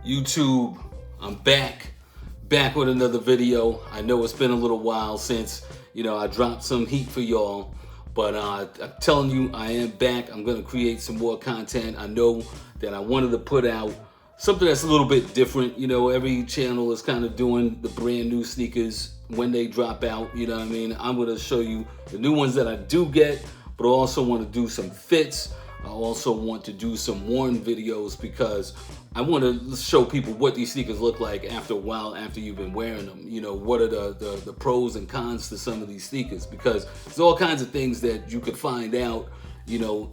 YouTube, I'm back with another video. I know it's been a little while since, I dropped some heat for y'all, but I'm telling you, I am back. I'm gonna create some more content. I know that I wanted to put out something that's a little bit different. Every channel is kind of doing the brand new sneakers when they drop out, you know what I mean? I'm gonna show you the new ones that I do get, but I also want to do some fits. I also want to do some worn videos because I want to show people what these sneakers look like after a while, after you've been wearing them. What are the pros and cons to some of these sneakers, because there's all kinds of things that you could find out,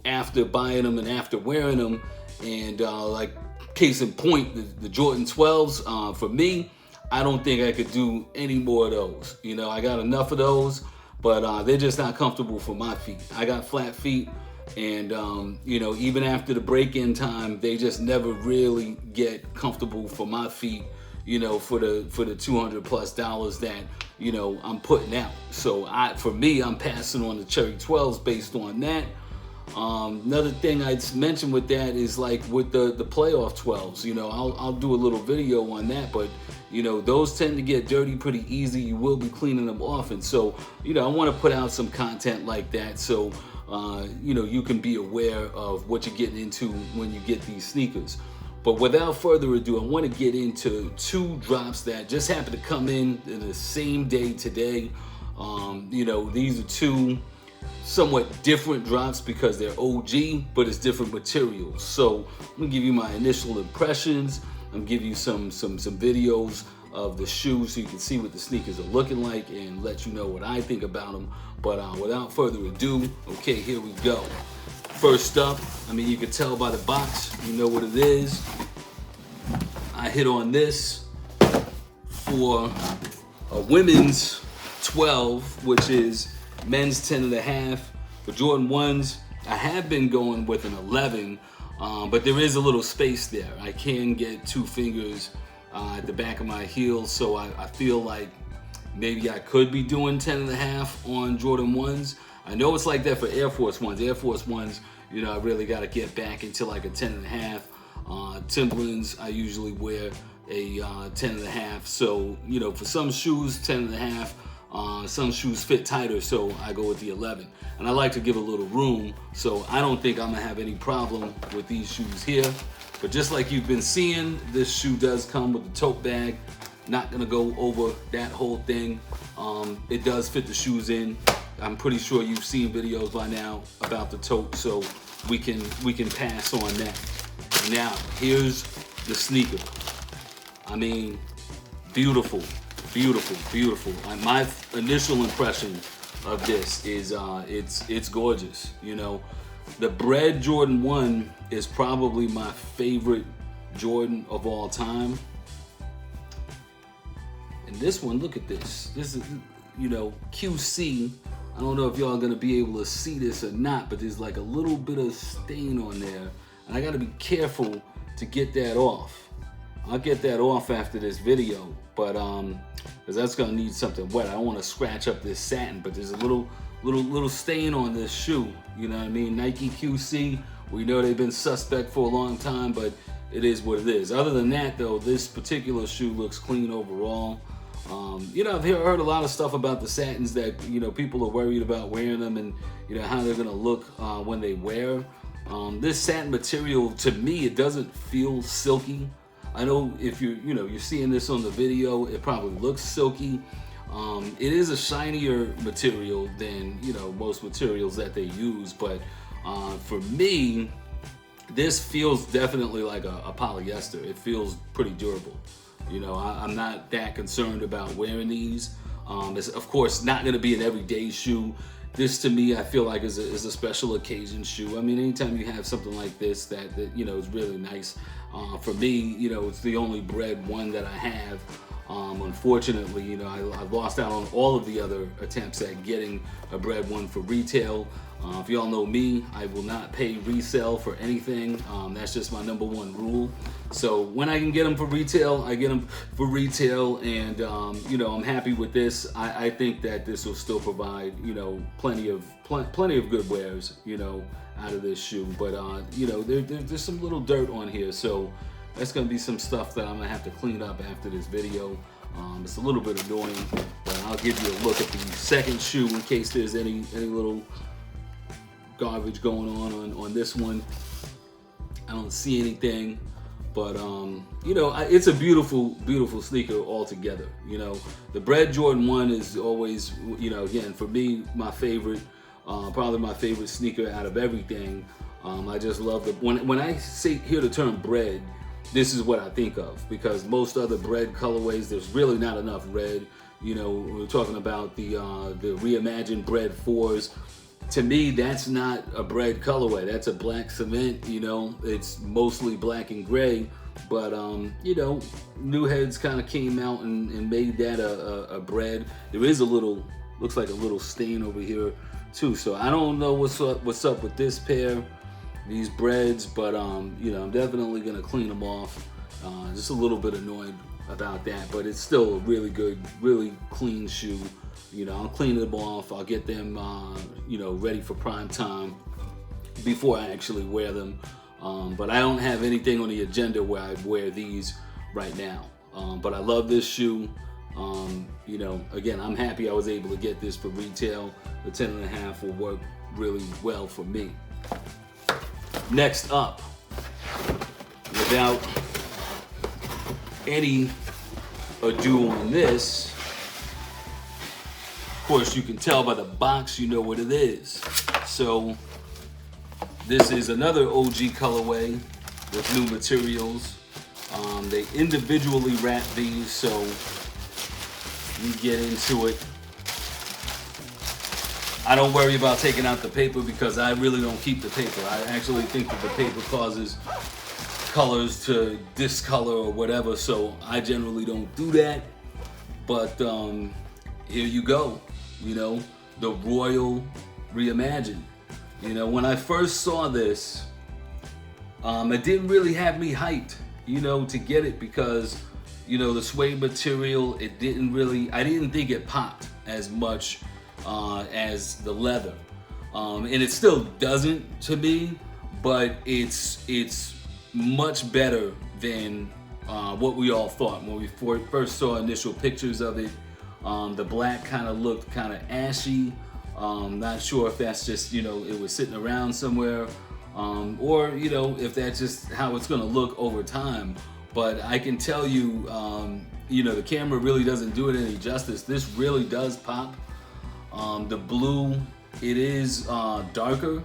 after buying them and after wearing them. And like case in point, the Jordan 12s, for me, I don't think I could do any more of those. I got enough of those, but they're just not comfortable for my feet. I got flat feet. And even after the break-in time, they just never really get comfortable for my feet, for the $200+ that I'm putting out. So for me, I'm passing on the Cherry 12s based on that. Another thing I'd mention with that is like with the playoff 12s. I'll do a little video on that, but those tend to get dirty pretty easy. You will be cleaning them off, and so I want to put out some content like that, so you can be aware of what you're getting into when you get these sneakers. But without further ado, I want to get into two drops that just happened to come in the same day today. These are two somewhat different drops because they're OG, but it's different materials. So I'm gonna give you my initial impressions. I'm gonna give you some videos of the shoes so you can see what the sneakers are looking like and let you know what I think about them. But without further ado, okay, here we go. First up, you can tell by the box, you know what it is. I hit on this for a women's 12, which is men's 10.5. For Jordan 1s, I have been going with an 11, but there is a little space there. I can get two fingers at the back of my heel, so I feel like maybe I could be doing 10.5 on Jordan 1s. I know it's like that for Air Force 1s. Air Force 1s, I really got to get back into like a 10.5. Timberlands, I usually wear a 10.5. So, for some shoes, 10.5. Some shoes fit tighter, so I go with the 11. And I like to give a little room, so I don't think I'm gonna have any problem with these shoes here. But just like you've been seeing, this shoe does come with a tote bag. Not gonna go over that whole thing. It does fit the shoes in. I'm pretty sure you've seen videos by now about the tote, so we can pass on that. Now, here's the sneaker. Beautiful. Beautiful, beautiful. My initial impression of this is it's gorgeous. The Bred Jordan 1 is probably my favorite Jordan of all time. And this one, look at this. This is, QC. I don't know if y'all are gonna be able to see this or not, but there's like a little bit of stain on there. And I gotta be careful to get that off. I'll get that off after this video, but because that's gonna need something wet. I don't want to scratch up this satin, but there's a little stain on this shoe. You know what I mean? Nike QC. We know they've been suspect for a long time, but it is what it is. Other than that, though, this particular shoe looks clean overall. I've heard a lot of stuff about the satins that people are worried about wearing them and how they're gonna look when they wear. This satin material, to me, it doesn't feel silky. I know if you're seeing this on the video, it probably looks silky. It is a shinier material than most materials that they use, but for me, this feels definitely like a polyester. It feels pretty durable. I'm not that concerned about wearing these. It's of course not going to be an everyday shoe. This, to me, I feel like is a special occasion shoe. Anytime you have something like this that is really nice. For me, it's the only Bred one that I have. Unfortunately, I've lost out on all of the other attempts at getting a Bred one for retail. If y'all know me, I will not pay resale for anything. That's just my #1 rule. So when I can get them for retail, I get them for retail, and I'm happy with this. I think that this will still provide plenty of good wears out of this shoe. But there's some little dirt on here, so that's gonna be some stuff that I'm gonna have to clean up after this video. It's a little bit annoying, but I'll give you a look at the second shoe in case there's any little garbage going on this one. I don't see anything, but you know, it's a beautiful sneaker altogether. You know, the Bred Jordan 1 is always, you know, again, for me, my favorite, probably my favorite sneaker out of everything. I just love the, when I hear the term Bred, this is what I think of, because most other Bred colorways, there's really not enough red. You know, we're talking about the Reimagined Bred 4s. To me, that's not a Bred colorway. That's a black cement. You know, it's mostly black and gray. But you know, New Heads kind of came out and made that a Bred. There is a little, looks like a little stain over here too. So I don't know what's up with this pair, these Breds, but you know, I'm definitely gonna clean them off. Just a little bit annoyed about that, but it's still a really good, really clean shoe. You know, I'll clean them off. I'll get them, you know, ready for prime time before I actually wear them. But I don't have anything on the agenda where I wear these right now. But I love this shoe. You know, again, I'm happy I was able to get this for retail. The 10.5 will work really well for me. Next up, without any ado on this, of course, you can tell by the box, you know what it is. So this is another OG colorway with new materials. They individually wrap these, so you get into it. I don't worry about taking out the paper because I really don't keep the paper. I actually think that the paper causes colors to discolor or whatever, so I generally don't do that. But here you go, you know, the Royal Reimagined. You know, when I first saw this, it didn't really have me hyped, you know, to get it because, you know, the suede material, it didn't really, I didn't think it popped as much as the leather. And it still doesn't to me, but it's much better than what we all thought when we first saw initial pictures of it. The black kind of looked kind of ashy. Not sure if that's just, you know, it was sitting around somewhere, or, you know, if that's just how it's gonna look over time. But I can tell you, you know, the camera really doesn't do it any justice. This really does pop. The blue, it is darker.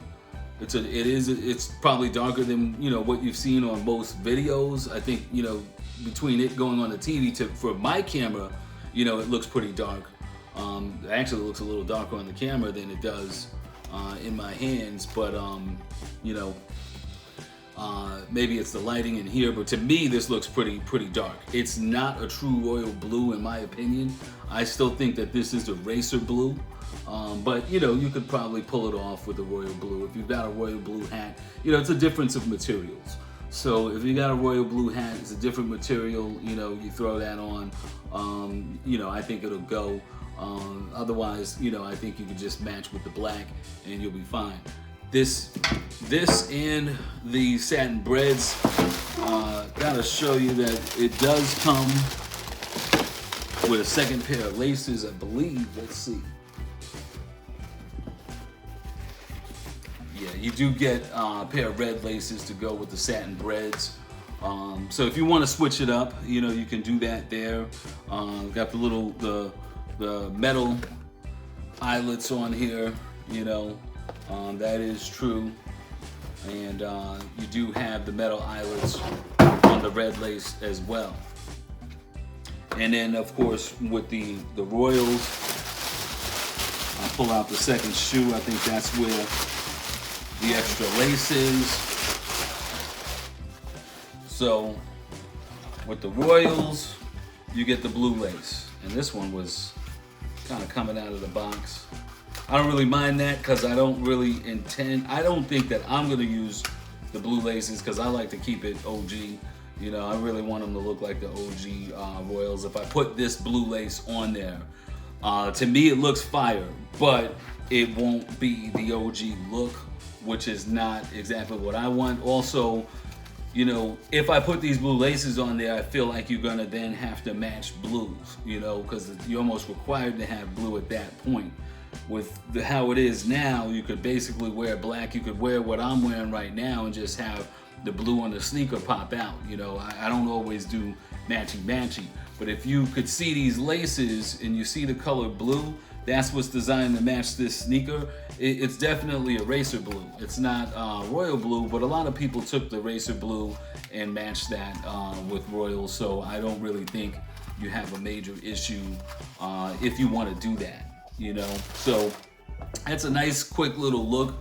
It's probably darker than, you know, what you've seen on most videos. I think, you know, between it going on the TV for my camera, you know, it looks pretty dark. It actually looks a little darker on the camera than it does in my hands, but you know, maybe it's the lighting in here, but to me this looks pretty dark. It's not a true royal blue in my opinion. I still think that this is the racer blue, but you know, you could probably pull it off with the royal blue. If you've got a royal blue hat, you know, it's a difference of materials. So if you got a royal blue hat, it's a different material, you know, you throw that on, you know, I think it'll go. Otherwise, you know, I think you could just match with the black and you'll be fine. This and the Satin Breds, gotta show you that it does come with a second pair of laces, I believe. Let's see. Yeah, you do get a pair of red laces to go with the Satin Breds. So if you want to switch it up, you know, you can do that there. Got the little, the metal eyelets on here, you know, that is true. And you do have the metal eyelets on the red lace as well. And then of course with the Royals, I'll pull out the second shoe. I think that's where the extra laces. So with the Royals, you get the blue lace. And this one was kind of coming out of the box. I don't really mind that because I don't really I don't think that I'm gonna use the blue laces because I like to keep it OG. You know, I really want them to look like the OG Royals. If I put this blue lace on there, to me it looks fire, but it won't be the OG look, which is not exactly what I want. Also, you know, if I put these blue laces on there, I feel like you're gonna then have to match blues, you know, because you're almost required to have blue at that point. With how it is now, you could basically wear black. You could wear what I'm wearing right now and just have the blue on the sneaker pop out. You know, I don't always do matchy. But if you could see these laces and you see the color blue, that's what's designed to match this sneaker. It's definitely a racer blue. It's not royal blue, but a lot of people took the racer blue and matched that with royal. So I don't really think you have a major issue if you want to do that. You know, so that's a nice quick little look.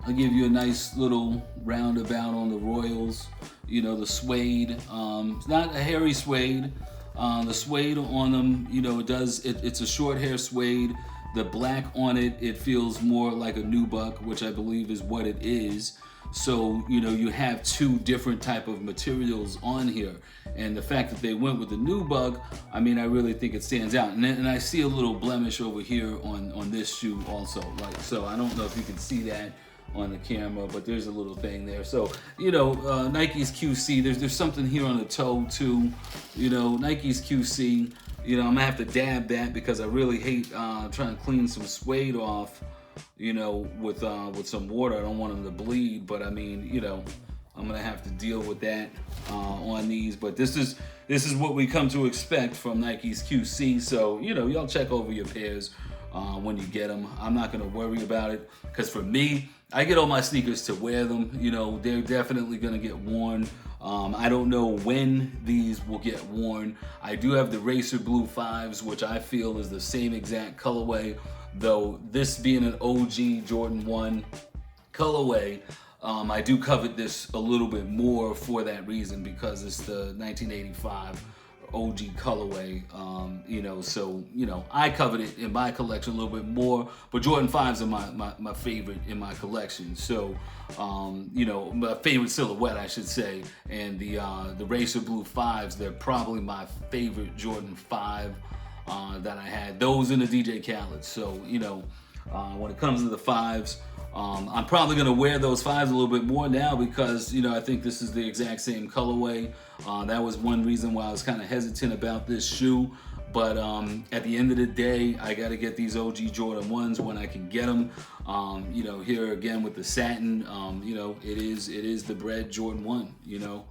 I'll give you a nice little roundabout on the Royals. You know, the suede, it's not a hairy suede. The suede on them, you know, it's a short hair suede. The black on it, it feels more like a nubuck, which I believe is what it is. So, you know, you have two different type of materials on here. And the fact that they went with the nubuck, I mean, I really think it stands out. And I see a little blemish over here on this shoe also. Like, so I don't know if you can see that on the camera, but there's a little thing there. So, you know, Nike's QC, there's something here on the toe too. You know, Nike's QC, you know, I'm gonna have to dab that because I really hate trying to clean some suede off, you know, with some water. I don't want them to bleed, but I mean, you know, I'm gonna have to deal with that on these. But this is what we come to expect from Nike's QC. So, you know, y'all check over your pairs when you get them. I'm not gonna worry about it because for me, I get all my sneakers to wear them. You know, they're definitely gonna get worn. I don't know when these will get worn. I do have the Racer Blue 5s, which I feel is the same exact colorway, though this being an OG Jordan 1 colorway, I do covet this a little bit more for that reason because it's the 1985 OG colorway, you know, so, you know, I covered it in my collection a little bit more, but Jordan 5s are my favorite in my collection. So, you know, my favorite silhouette, I should say, and the Racer Blue 5s, they're probably my favorite Jordan 5 that I had. Those in the DJ Khaled. So, you know, when it comes to the 5s, I'm probably gonna wear those 5s a little bit more now because, you know, I think this is the exact same colorway. That was one reason why I was kind of hesitant about this shoe. But at the end of the day, I gotta get these OG Jordan 1s when I can get them. You know, here again with the satin, you know, it is the Bred Jordan 1, you know.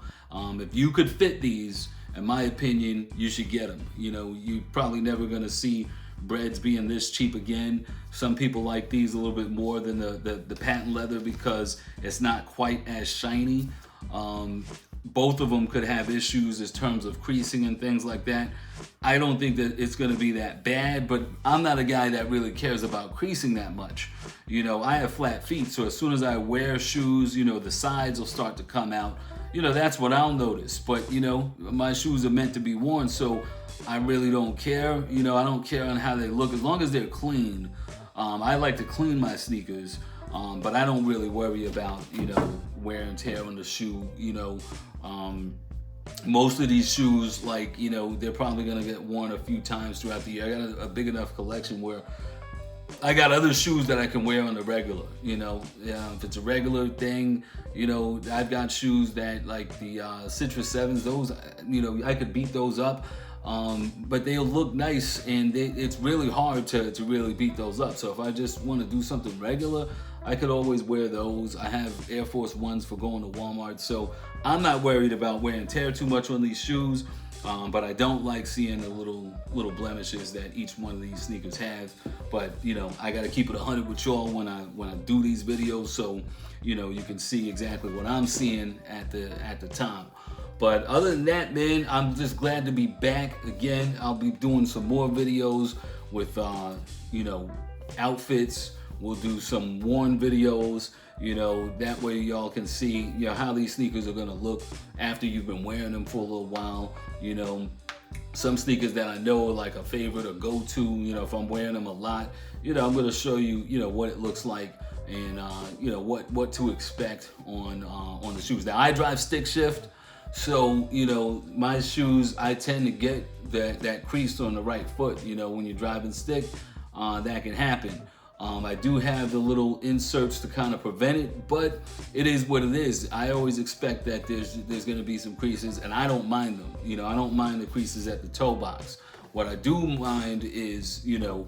If you could fit these, in my opinion, you should get them. You know, you're probably never gonna see Breds being this cheap again. Some people like these a little bit more than the patent leather because it's not quite as shiny. Both of them could have issues in terms of creasing and things like that. I don't think that it's gonna be that bad, but I'm not a guy that really cares about creasing that much. You know, I have flat feet, so as soon as I wear shoes, you know, the sides will start to come out. You know, that's what I'll notice. But, you know, my shoes are meant to be worn, so I really don't care. You know, I don't care on how they look as long as they're clean. I like to clean my sneakers, but I don't really worry about, you know, wear and tear on the shoe. You know, most of these shoes, like, you know, they're probably gonna get worn a few times throughout the year. I got a big enough collection where I got other shoes that I can wear on the regular, you know. If it's a regular thing, you know, I've got shoes that like the Citrus 7s, those, you know, I could beat those up. But they'll look nice and it's really hard to really beat those up. So if I just want to do something regular, I could always wear those. I have Air Force Ones for going to Walmart. So I'm not worried about wear and tear too much on these shoes. But I don't like seeing the little blemishes that each one of these sneakers has. But, you know, I got to keep it 100 with y'all when I do these videos. So, you know, you can see exactly what I'm seeing at the time. But other than that, man, I'm just glad to be back again. I'll be doing some more videos with, you know, outfits. We'll do some worn videos, you know, that way y'all can see, you know, how these sneakers are gonna look after you've been wearing them for a little while. You know, some sneakers that I know are like a favorite or go-to, you know, if I'm wearing them a lot, you know, I'm gonna show you, you know, what it looks like and, you know, what to expect on the shoes. Now, I drive stick shift. So, you know, my shoes, I tend to get that crease on the right foot. You know, when you're driving stick, that can happen. I do have the little inserts to kind of prevent it, but it is what it is. I always expect that there's going to be some creases, and I don't mind them. You know, I don't mind the creases at the toe box. What I do mind is, you know,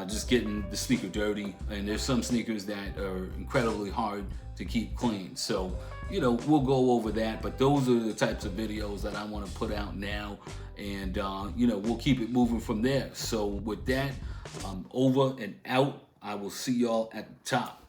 just getting the sneaker dirty, and there's some sneakers that are incredibly hard to keep clean. So, you know, we'll go over that, but those are the types of videos that I want to put out now, and you know, we'll keep it moving from there. So with that, over and out. I will see y'all at the top.